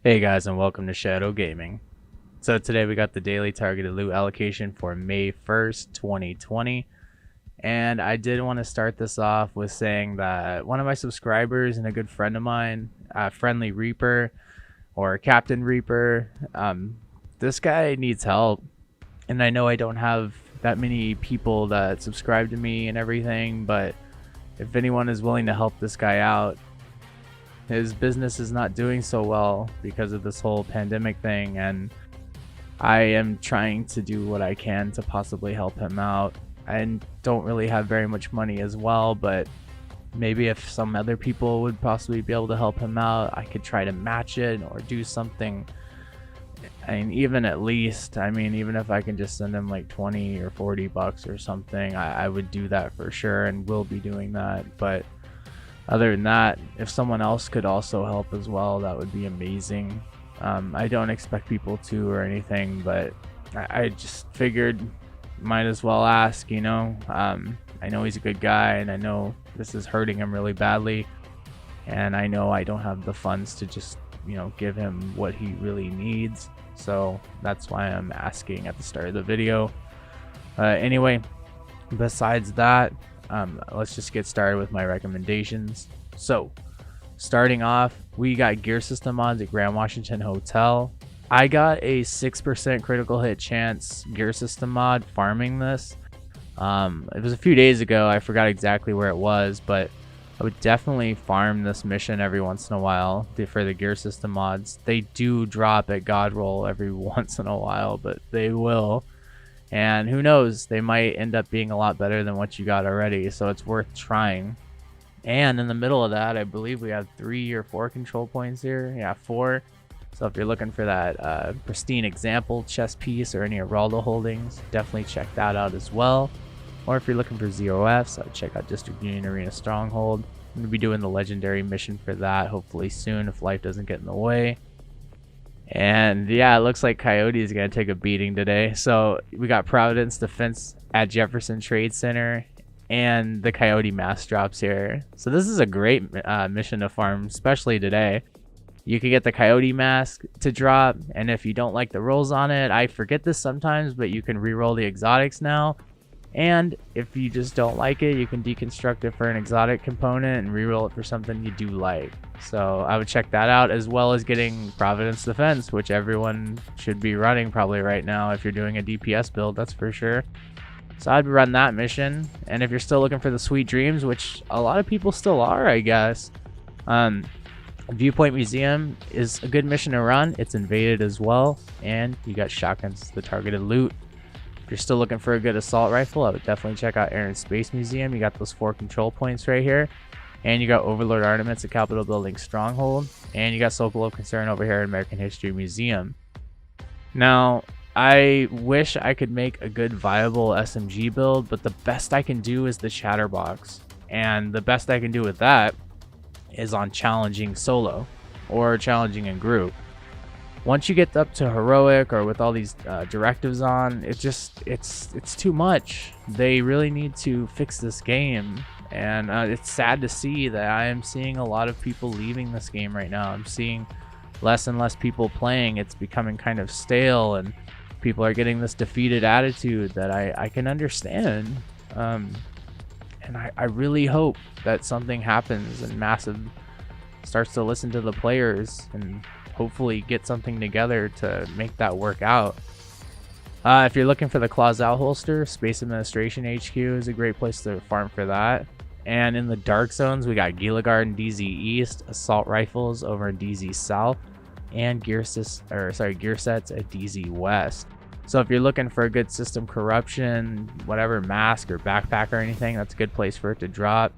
Hey guys, and welcome to Shadow Gaming. So today we got the daily targeted loot allocation for May 1st, 2020. And I did want to start this off with saying that one of my subscribers and a good friend of mine, Friendly Reaper or Captain Reaper, this guy needs help. And I know I don't have that many people that subscribe to me and everything, but if anyone is willing to help this guy out, his business is not doing so well because of this whole pandemic thing, and I am trying to do what I can to possibly help him out. I don't really have very much money as well, but maybe if some other people would possibly be able to help him out, I could try to match it or do something. I mean, even if I can just send him like 20 or 40 bucks or something, I would do that for sure and will be doing that. But other than that, if someone else could also help as well, that would be amazing. I don't expect people to or anything, but I just figured might as well ask, you know. I know he's a good guy, and I know this is hurting him really badly, and I know I don't have the funds to just, you know, give him what he really needs. So that's why I'm asking at the start of the video. Anyway, besides that, let's just get started with my recommendations. So starting off, we got gear system mods at Grand Washington Hotel. I got a 6% critical hit chance gear system mod farming this. It was a few days ago, I forgot exactly where it was, but I would definitely farm this mission every once in a while for the gear system mods. They do drop at God Roll every once in a while, but they will. And who knows, they might end up being a lot better than what you got already, so it's worth trying. And in the middle of that, I believe we have 3 or 4 control points here. Yeah, 4. So if you're looking for that pristine example chest piece or any Heraldo holdings, definitely check that out as well. Or if you're looking for ZOFs, I would check out District Union Arena Stronghold. I'm going to be doing the legendary mission for that hopefully soon if life doesn't get in the way. And yeah, it looks like Coyote is going to take a beating today. So we got Providence Defense at Jefferson Trade Center and the Coyote mass drops here. So this is a great mission to farm, especially today. You can get the Coyote mask to drop, and if you don't like the rolls on it, I forget this sometimes, but you can re-roll the exotics now. And if you just don't like it, you can deconstruct it for an exotic component and re-roll it for something you do like. So I would check that out, as well as getting Providence Defense, which everyone should be running probably right now if you're doing a DPS build, that's for sure. So I'd run that mission. And if you're still looking for the Sweet Dreams, which a lot of people still are, I guess, Viewpoint Museum is a good mission to run. It's invaded as well, and you got shotguns, the targeted loot. If you're still looking for a good assault rifle, I would definitely check out Air and Space Museum. You got those 4 control points right here. And you got Overlord Armaments at Capitol Building Stronghold. And you got Circle of Concern over here at American History Museum. Now, I wish I could make a good viable SMG build, but the best I can do is the Chatterbox. And the best I can do with that is on challenging solo or challenging in group. Once you get up to heroic or with all these directives on, it's too much. They really need to fix this game, and it's sad to see that I am seeing a lot of people leaving this game right now. I'm seeing less and less people playing. It's becoming kind of stale, and people are getting this defeated attitude that I can understand. And I really hope that something happens and Massive starts to listen to the players and hopefully get something together to make that work out. If you're looking for the Claws Out holster, Space Administration HQ is a great place to farm for that. And in the dark zones, we got Gila Guard and DZ East, assault rifles over in DZ South, and gear sets at DZ West. So if you're looking for a good system corruption, whatever mask or backpack or anything, that's a good place for it to drop.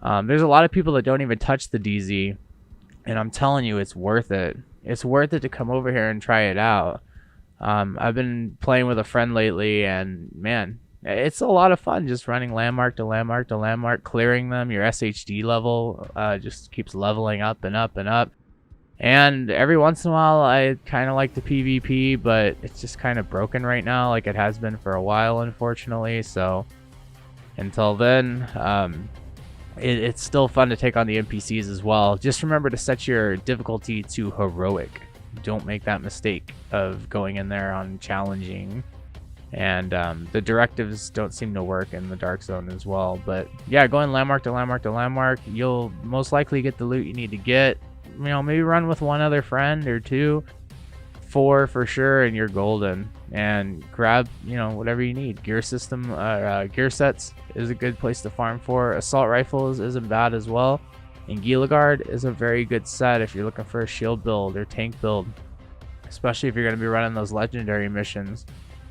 There's a lot of people that don't even touch the DZ, and I'm telling you, it's worth it. It's worth it to come over here and try it out. I've been playing with a friend lately, and man, it's a lot of fun just running landmark to landmark to landmark, clearing them. Your SHD level just keeps leveling up and up and up. And every once in a while, I kind of like the PvP, but it's just kind of broken right now, like it has been for a while, unfortunately. So until then, it's still fun to take on the NPCs as well. Just remember to set your difficulty to heroic. don't make that mistake of going in there on challenging. And the directives don't seem to work in the dark zone as well. But yeah, going landmark to landmark to landmark, you'll most likely get the loot you need to get. You know, maybe run with one other friend or two, 4 for sure, and you're golden. And grab, you know, whatever you need. Gear system, gear sets is a good place to farm for. Assault rifles isn't bad as well. And Gila is a very good set if you're looking for a shield build or tank build, especially if you're going to be running those legendary missions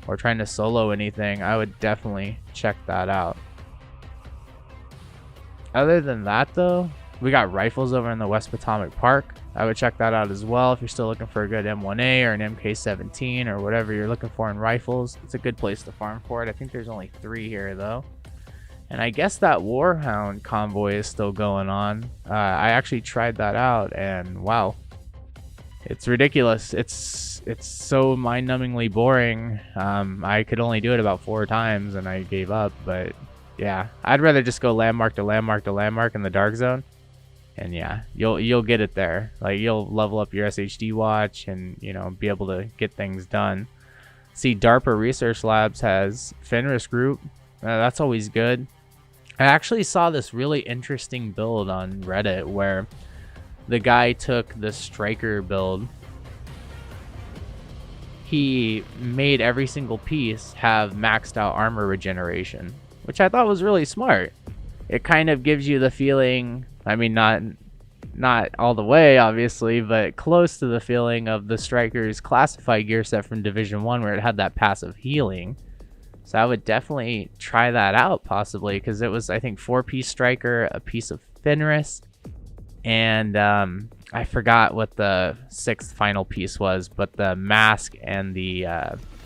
or trying to solo anything. I would definitely check that out. Other than that though, we got rifles over in the West Potomac Park. I would check that out as well if you're still looking for a good M1A or an MK17 or whatever you're looking for in rifles. It's a good place to farm for it. I think there's only 3 here though. And I guess that Warhound convoy is still going on. I actually tried that out and wow, it's ridiculous. It's so mind-numbingly boring. I could only do it about 4 times and I gave up. But yeah, I'd rather just go landmark to landmark to landmark in the dark zone. And yeah, you'll get it there. Like, you'll level up your SHD watch and, you know, be able to get things done. See, DARPA Research Labs has Fenris Group. That's always good. I actually saw this really interesting build on Reddit where the guy took the striker build. He made every single piece have maxed out armor regeneration, which I thought was really smart. It kind of gives you the feeling, I mean, not all the way obviously, but close to the feeling of the Striker's classified gear set from Division 1 where it had that passive healing. So I would definitely try that out possibly, because it was, I think, 4-piece Striker, a piece of Fenris, and I forgot what the 6th final piece was, but the mask and the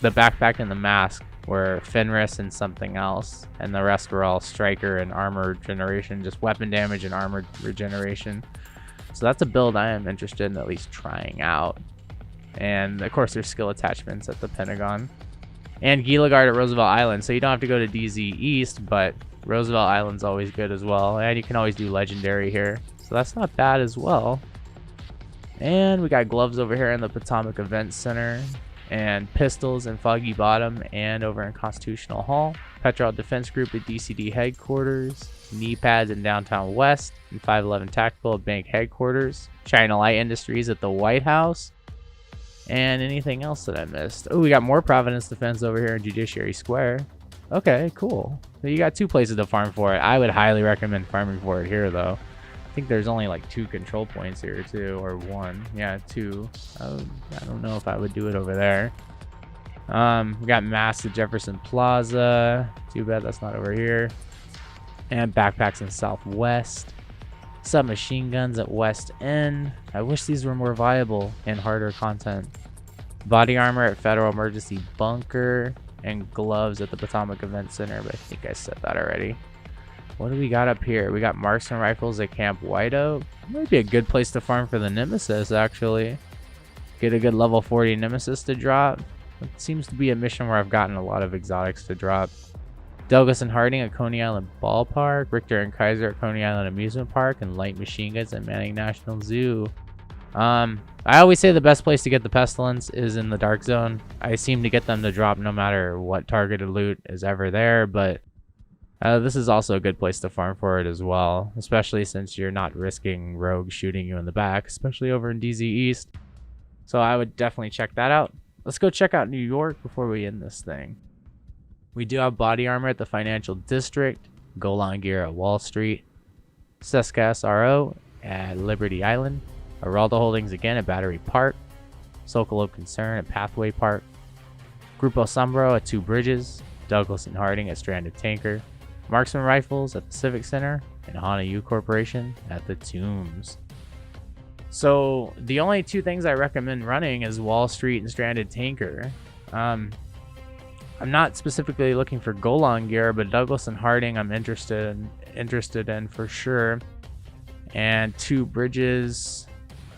backpack and the mask were Fenris and something else, and the rest were all Striker and armor regeneration, just weapon damage and armor regeneration. So that's a build I am interested in at least trying out. And of course there's skill attachments at the Pentagon. And Gila at Roosevelt Island, so you don't have to go to DZ East, but Roosevelt Island's always good as well. And you can always do legendary here, so that's not bad as well. And we got gloves over here in the Potomac Event Center, and pistols in Foggy Bottom and over in Constitutional Hall. Petrol Defense Group at DCD headquarters. Knee pads in Downtown West, and 511 Tactical at Bank headquarters. China Light Industries at the White House. And anything else that I missed? Oh, we got more Providence Defense over here in Judiciary Square. Okay, cool. So you got 2 places to farm for it. I would highly recommend farming for it here though. I think there's only like 2 control points here too, or 1. Yeah, 2. I don't know if I would do it over there. We got Mass at Jefferson Plaza. Too bad that's not over here. And backpacks in Southwest. Submachine guns at West End. I wish these were more viable and harder content. Body armor at Federal Emergency Bunker. And gloves at the Potomac Event Center, but I think I said that already. What do we got up here? We got marksman rifles at Camp White Oak. Might be a good place to farm for the Nemesis, actually. Get a good level 40 Nemesis to drop. It seems to be a mission where I've gotten a lot of exotics to drop. Douglas and Harding at Coney Island Ballpark. Richter and Kaiser at Coney Island Amusement Park. And light machine guns at Manning National Zoo. I always say the best place to get the Pestilence is in the Dark Zone. I seem to get them to drop no matter what targeted loot is ever there, but this is also a good place to farm for it as well, especially since you're not risking rogues shooting you in the back, especially over in DZ East. So I would definitely check that out. Let's go check out New York before we end this thing. We do have body armor at the Financial District, Golan gear at Wall Street, Seska SRO at Liberty Island, Araldo Holdings again at Battery Park, Socolope Concern at Pathway Park, Grupo Sombro at 2 Bridges, Douglas and Harding at Stranded Tanker, Marksman Rifles at the Civic Center, and Hana U Corporation at the Tombs. So the only 2 things I recommend running is Wall Street and Stranded Tanker. I'm not specifically looking for Golan gear, but Douglas and Harding I'm interested in for sure. And 2 Bridges.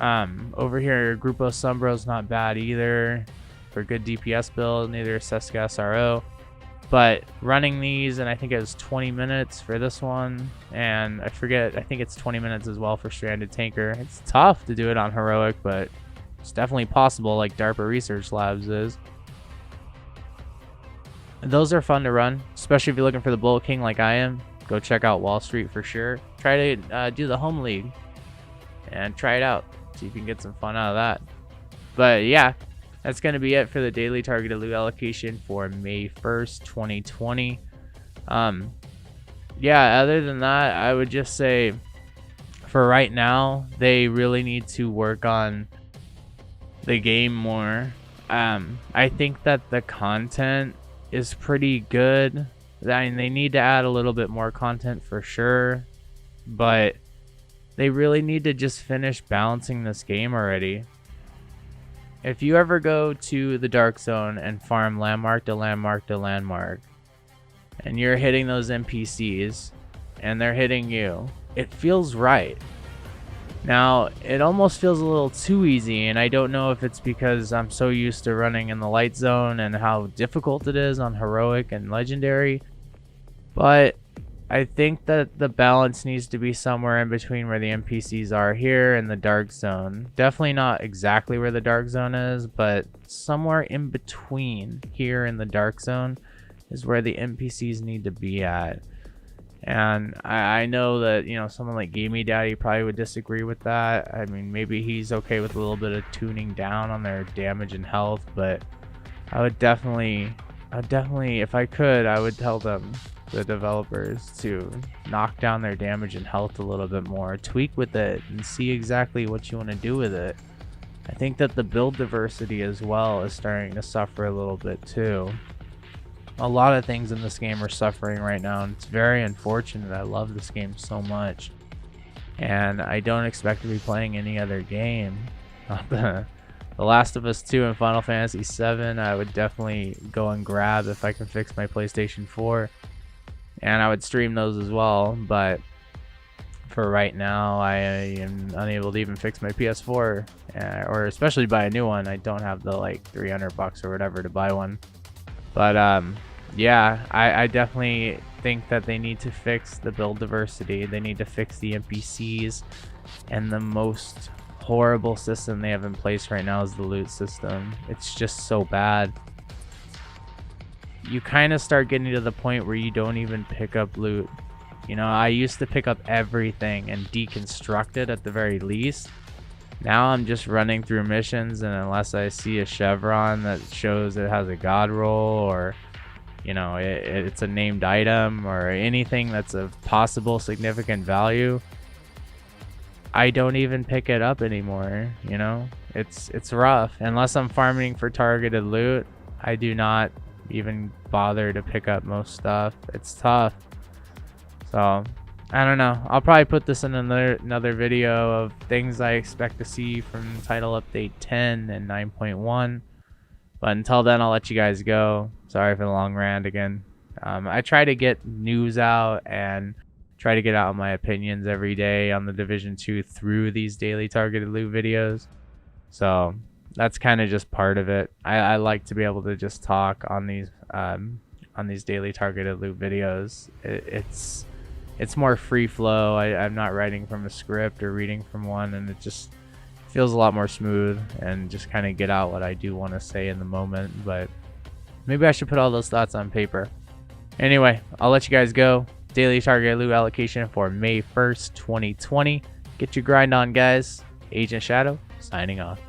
Over here, Grupo Sombro's not bad either for a good DPS build, neither is Seska SRO. But running these, and I think it was 20 minutes for this one, and I think it's 20 minutes as well for Stranded Tanker. It's tough to do it on Heroic, but It's definitely possible, like DARPA Research Labs is. Those are fun to run, especially if you're looking for the Bullet King like I am. Go check out Wall Street for sure. Try to do the Home League and try it out. See if you can get some fun out of that. But yeah, that's going to be it for the daily targeted loot allocation for May 1st, 2020. Yeah, other than that, I would just say for right now, they really need to work on the game more. I think that the content is pretty good. I mean, they need to add a little bit more content for sure, but they really need to just finish balancing this game already. If you ever go to the Dark Zone and farm landmark to landmark to landmark, and you're hitting those NPCs, and they're hitting you, it feels right. Now, it almost feels a little too easy, and I don't know if it's because I'm so used to running in the light zone and how difficult it is on heroic and legendary, but I think that the balance needs to be somewhere in between where the NPCs are here and the dark zone. Definitely not exactly where the dark zone is, but somewhere in between here and the dark zone is where the NPCs need to be at. And I know that, you know, someone like Gamey Daddy probably would disagree with that. I mean, maybe he's okay with a little bit of tuning down on their damage and health, but I would definitely, if I could, I would tell them, the developers, to knock down their damage and health a little bit more, tweak with it, and see exactly what you want to do with it. I think that the build diversity as well is starting to suffer a little bit too. A lot of things in this game are suffering right now, and it's very unfortunate. I love this game so much, and I don't expect to be playing any other game. The Last of Us 2 and Final Fantasy 7 I would definitely go and grab if I can fix my PlayStation 4, and I would stream those as well, but for right now I am unable to even fix my PS4, or especially buy a new one. I don't have the like $300 or whatever to buy one. But yeah, I definitely think that they need to fix the build diversity. They need to fix the NPCs, and the most horrible system they have in place right now is the loot system. It's just so bad. You kind of start getting to the point where you don't even pick up loot. You know, I used to pick up everything and deconstruct it at the very least. Now I'm just running through missions, and unless I see a chevron that shows it has a god roll, or you know, it's a named item, or anything that's of possible significant value, I don't even pick it up anymore. You know, it's rough. Unless I'm farming for targeted loot, I do not even bother to pick up most stuff. It's tough. So I don't know. I'll probably put this in another video of things I expect to see from Title Update 10 and 9.1. But until then, I'll let you guys go. Sorry for the long rant again. I try to get news out and try to get out my opinions every day on the Division 2 through these daily targeted loot videos. So that's kind of just part of it. I like to be able to just talk on these daily targeted loot videos. It's more free flow. I'm not writing from a script or reading from one, and it just feels a lot more smooth and just kind of get out what I do want to say in the moment. But maybe I should put all those thoughts on paper. Anyway, I'll let you guys go. Daily targeted loot allocation for May 1st, 2020. Get your grind on, guys. Agent Shadow signing off.